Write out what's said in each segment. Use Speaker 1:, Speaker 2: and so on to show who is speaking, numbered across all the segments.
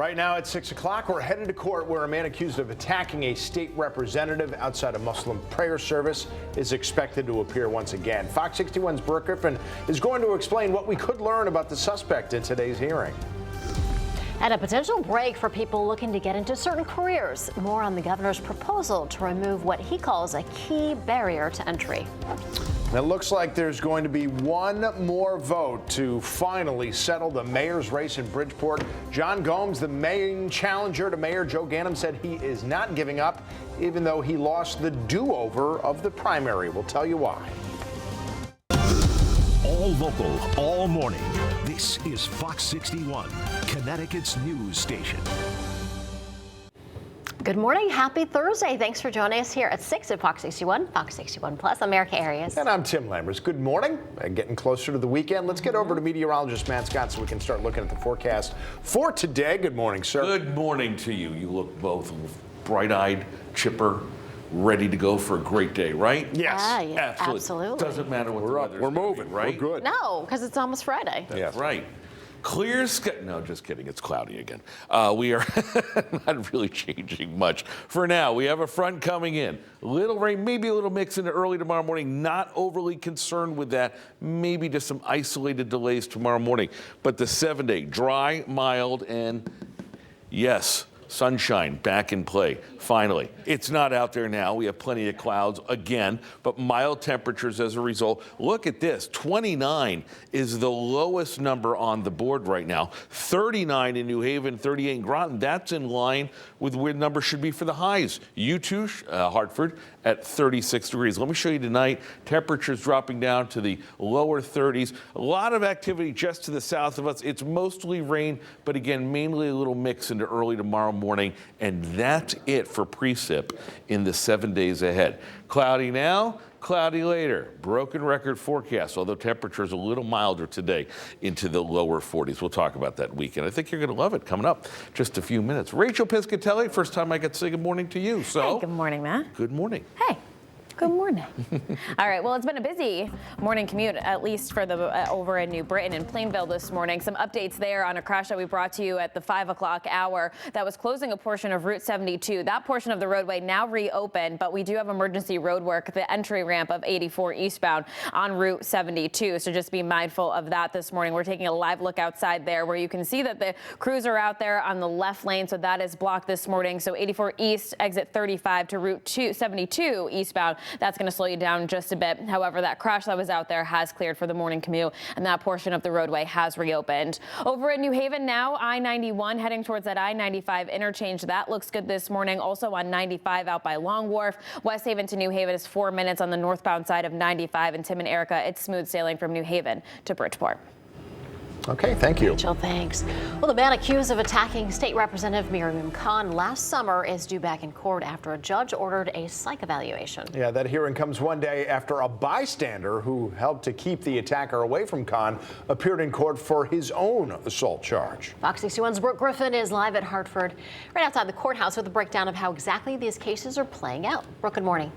Speaker 1: Right now at 6 o'clock, we're headed to court where a man accused of attacking a state representative outside a Muslim prayer service is expected to appear once again. Fox 61's Brooke Griffin is going to explain what we could learn about the suspect in today's hearing.
Speaker 2: And a potential break for people looking to get into certain careers. More on the governor's proposal to remove what he calls a key barrier to entry.
Speaker 1: It looks like there's going to be one more vote to finally settle the mayor's race in Bridgeport. John Gomes, the main challenger to Mayor Joe Ganim, said he is not giving up, even though he lost the do-over of the primary. We'll tell you why.
Speaker 3: All local, all morning. This is Fox 61, Connecticut's news station.
Speaker 2: Good morning. Happy Thursday. Thanks for joining us here at 6 at Fox 61, Fox 61 Plus, America Areas.
Speaker 1: And I'm Tim Lammers. Good morning. Getting closer to the weekend. Let's get over to meteorologist Matt Scott so we can start looking at the forecast for today. Good morning, sir.
Speaker 4: Good morning to you. You look both bright-eyed, chipper, ready to go for a great day, right?
Speaker 1: Yes.
Speaker 2: Yeah, absolutely.
Speaker 4: Doesn't matter what the weather's
Speaker 1: We're moving,
Speaker 4: right?
Speaker 1: We're good.
Speaker 2: No, because it's almost Friday.
Speaker 4: That's right. Clear sky. No, just kidding. It's cloudy again. We are not really changing much. For now, we have a front coming in. A little rain, maybe a little mix into early tomorrow morning. Not overly concerned with that. Maybe just some isolated delays tomorrow morning. But the 7-day, dry, mild, and yes, sunshine back in play, finally. It's not out there now. We have plenty of clouds again, but mild temperatures as a result. Look at this, 29 is the lowest number on the board right now. 39 in New Haven, 38 in Groton. That's in line with where the number should be for the highs. You too, Hartford, at 36 degrees. Let me show you tonight. Temperatures dropping down to the lower 30s. A lot of activity just to the south of us. It's mostly rain, but again, mainly a little mix into early tomorrow morning, and that's it for precip in the 7 days ahead. Cloudy now, cloudy later. Broken record forecast, although temperatures a little milder today into the lower 40s. We'll talk about that weekend. I think you're going to love it. Coming up just a few minutes. Rachel Piscatelli, first time I get to say good morning to you. So,
Speaker 5: hey, good morning, Matt.
Speaker 4: Good morning.
Speaker 5: Hey. Good morning. All right, well, it's been a busy morning commute, at least for the over in New Britain and Plainville this morning. Some updates there on a crash that we brought to you at the 5 o'clock hour that was closing a portion of Route 72. That portion of the roadway now reopened, but we do have emergency road work, the entry ramp of 84 eastbound on Route 72. So just be mindful of that this morning. We're taking a live look outside there where you can see that the crews are out there on the left lane. So that is blocked this morning. So 84 east, exit 35 to Route 72 eastbound. That's going to slow you down just a bit. However, that crash that was out there has cleared for the morning commute, and that portion of the roadway has reopened. Over at New Haven now, I-91 heading towards that I-95 interchange. That looks good this morning. Also on 95 out by Long Wharf. West Haven to New Haven is 4 minutes on the northbound side of 95. And Tim and Erica, it's smooth sailing from New Haven to Bridgeport.
Speaker 1: Okay, thank you.
Speaker 2: Rachel, thanks. Well, the man accused of attacking State Representative Miram Khan last summer is due back in court after a judge ordered a psych evaluation.
Speaker 1: Yeah, that hearing comes one day after a bystander who helped to keep the attacker away from Khan appeared in court for his own assault charge.
Speaker 2: Fox 61's Brooke Griffin is live at Hartford, right outside the courthouse, with a breakdown of how exactly these cases are playing out. Brooke, good morning.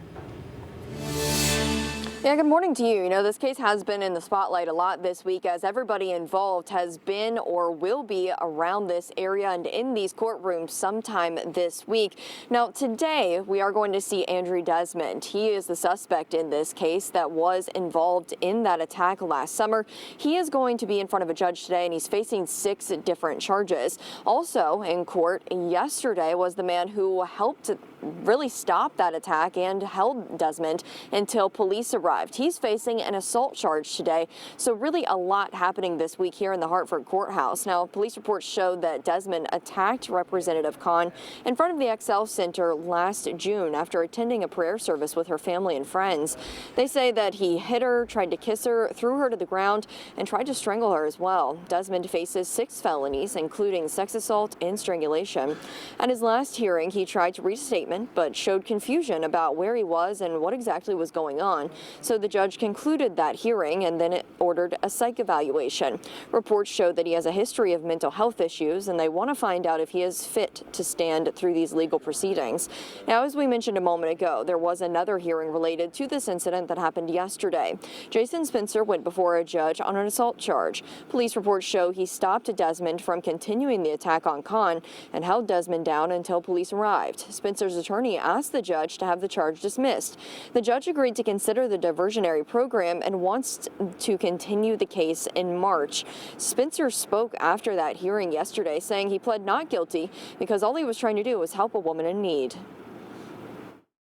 Speaker 6: Yeah, good morning to you. You know, this case has been in the spotlight a lot this week as everybody involved has been or will be around this area and in these courtrooms sometime this week. Now, today we are going to see Andrew Desmond. He is the suspect in this case that was involved in that attack last summer. He is going to be in front of a judge today and he's facing 6 different charges. Also in court yesterday was the man who helped really stop that attack and held Desmond until police arrived. He's facing an assault charge today. So really a lot happening this week here in the Hartford courthouse. Now, police reports showed that Desmond attacked Representative Khan in front of the XL Center last June after attending a prayer service with her family and friends. They say that he hit her, tried to kiss her, threw her to the ground, and tried to strangle her as well. Desmond faces 6 felonies, including sex assault and strangulation. At his last hearing, he tried to read a statement but showed confusion about where he was and what exactly was going on. So the judge concluded that hearing and then it ordered a psych evaluation. Reports show that he has a history of mental health issues, and they want to find out if he is fit to stand through these legal proceedings. Now, as we mentioned a moment ago, there was another hearing related to this incident that happened yesterday. Jason Spencer went before a judge on an assault charge. Police reports show he stopped Desmond from continuing the attack on Khan and held Desmond down until police arrived. Spencer's attorney asked the judge to have the charge dismissed. The judge agreed to consider the diversionary program and wants to continue the case in March. Spencer spoke after that hearing yesterday, saying he pled not guilty because all he was trying to do was help a woman in need.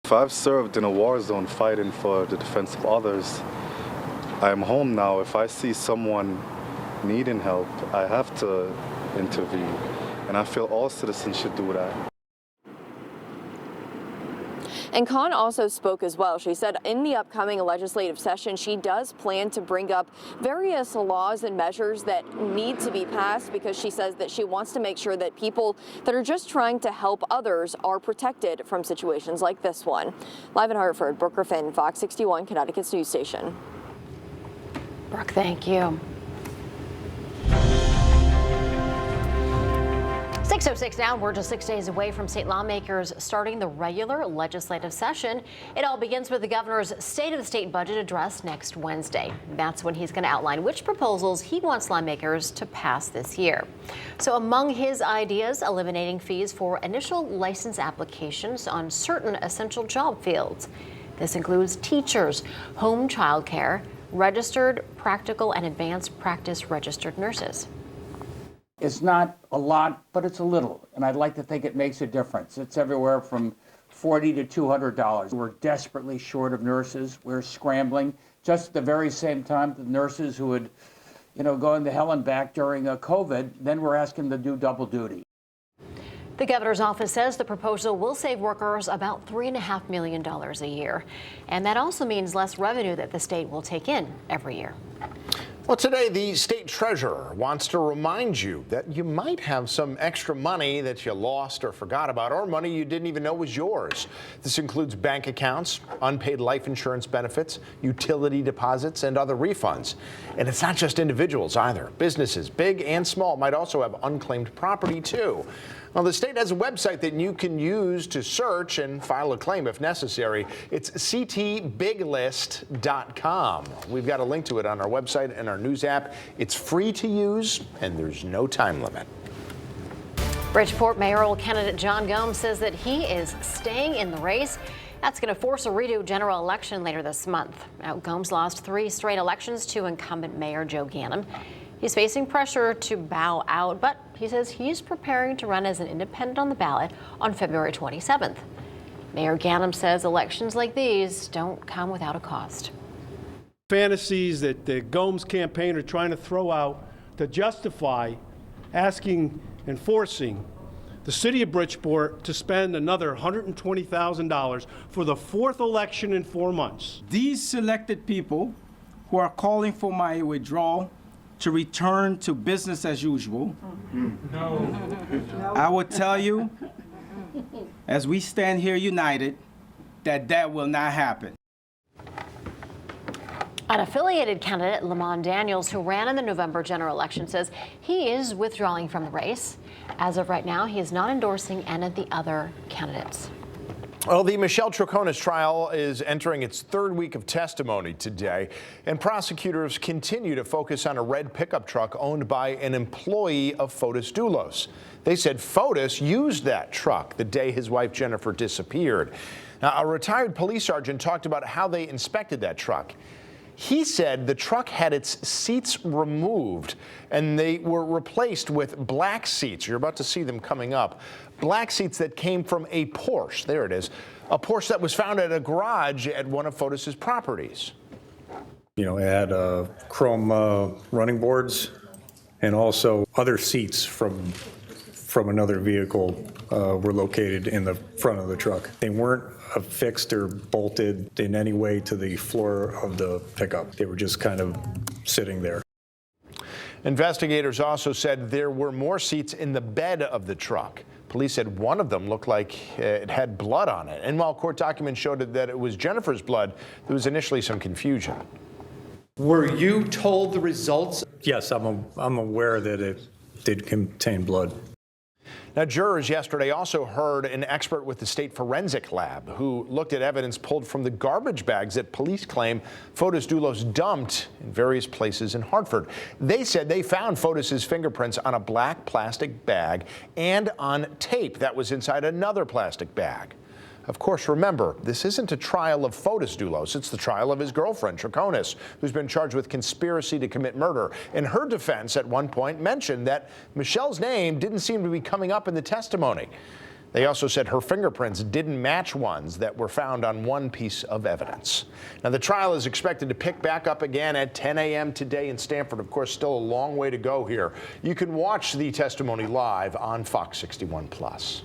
Speaker 7: If I've served in a war zone fighting for the defense of others, I'm home now. If I see someone needing help, I have to intervene. And I feel all citizens should do that.
Speaker 6: And Khan also spoke as well. She said in the upcoming legislative session, she does plan to bring up various laws and measures that need to be passed, because she says that she wants to make sure that people that are just trying to help others are protected from situations like this one. Live in Hartford, Brooke Griffin, Fox 61, Connecticut's news station.
Speaker 2: Brooke, thank you. 6:06 now. We're just 6 days away from state lawmakers starting the regular legislative session. It all begins with the governor's State of the State budget address next Wednesday. That's when he's going to outline which proposals he wants lawmakers to pass this year. So among his ideas, eliminating fees for initial license applications on certain essential job fields. This includes teachers, home child care, registered practical and advanced practice registered nurses.
Speaker 8: It's not a lot, but it's a little, and I'd like to think it makes a difference. It's everywhere from $40 to $200. We're desperately short of nurses. We're scrambling. Just at the very same time, the nurses who would, go into hell and back during COVID, then we're asking them to do double duty.
Speaker 2: The governor's office says the proposal will save workers about $3.5 million a year. And that also means less revenue that the state will take in every year.
Speaker 1: Well, today, the state treasurer wants to remind you that you might have some extra money that you lost or forgot about, or money you didn't even know was yours. This includes bank accounts, unpaid life insurance benefits, utility deposits, and other refunds. And it's not just individuals either. Businesses, big and small, might also have unclaimed property, too. Well, the state has a website that you can use to search and file a claim if necessary. It's ctbiglist.com. We've got a link to it on our website and our news app. It's free to use, and there's no time limit.
Speaker 2: Bridgeport mayoral candidate John Gomes says that he is staying in the race. That's going to force a redo general election later this month. Now, Gomes lost 3 straight elections to incumbent Mayor Joe Ganim. He's facing pressure to bow out, but he says he's preparing to run as an independent on the ballot on February 27th. Mayor Ganim says elections like these don't come without a cost.
Speaker 9: Fantasies that the Gomes campaign are trying to throw out to justify asking and forcing the city of Bridgeport to spend another $120,000 for the 4th election in 4 months.
Speaker 10: These selected people who are calling for my withdrawal to return to business as usual. No. I will tell you, as we stand here united, that will not happen.
Speaker 2: An affiliated candidate, Lamont Daniels, who ran in the November general election, says he is withdrawing from the race. As of right now, he is not endorsing any of the other candidates.
Speaker 1: Well, the Michelle Troconis trial is entering its 3rd week of testimony today, and prosecutors continue to focus on a red pickup truck owned by an employee of Fotis Dulos. They said Fotis used that truck the day his wife Jennifer disappeared. Now, a retired police sergeant talked about how they inspected that truck. He said the truck had its seats removed and they were replaced with black seats. You're about to see them coming up. Black seats that came from a Porsche. There it is. A Porsche that was found at a garage at one of Fotis's properties.
Speaker 11: It had chrome running boards and also other seats from another vehicle were located in the front of the truck. They weren't affixed or bolted in any way to the floor of the pickup. They were just kind of sitting there. Investigators also said there were more seats in the bed of the truck.
Speaker 1: Police said one of them looked like it had blood on it. And while court documents showed that it was Jennifer's blood, there was initially some confusion.
Speaker 12: Were you told the results?
Speaker 11: Yes, I'm aware that it did contain blood.
Speaker 1: Now, jurors yesterday also heard an expert with the state forensic lab who looked at evidence pulled from the garbage bags that police claim Fotis Dulos dumped in various places in Hartford. They said they found Fotis's fingerprints on a black plastic bag and on tape that was inside another plastic bag. Of course, remember, this isn't a trial of Fotis Dulos. It's the trial of his girlfriend, Trones, who's been charged with conspiracy to commit murder. And her defense at one point mentioned that Michelle's name didn't seem to be coming up in the testimony. They also said her fingerprints didn't match ones that were found on one piece of evidence. Now, the trial is expected to pick back up again at 10 a.m. today in Stamford. Of course, still a long way to go here. You can watch the testimony live on Fox 61 Plus.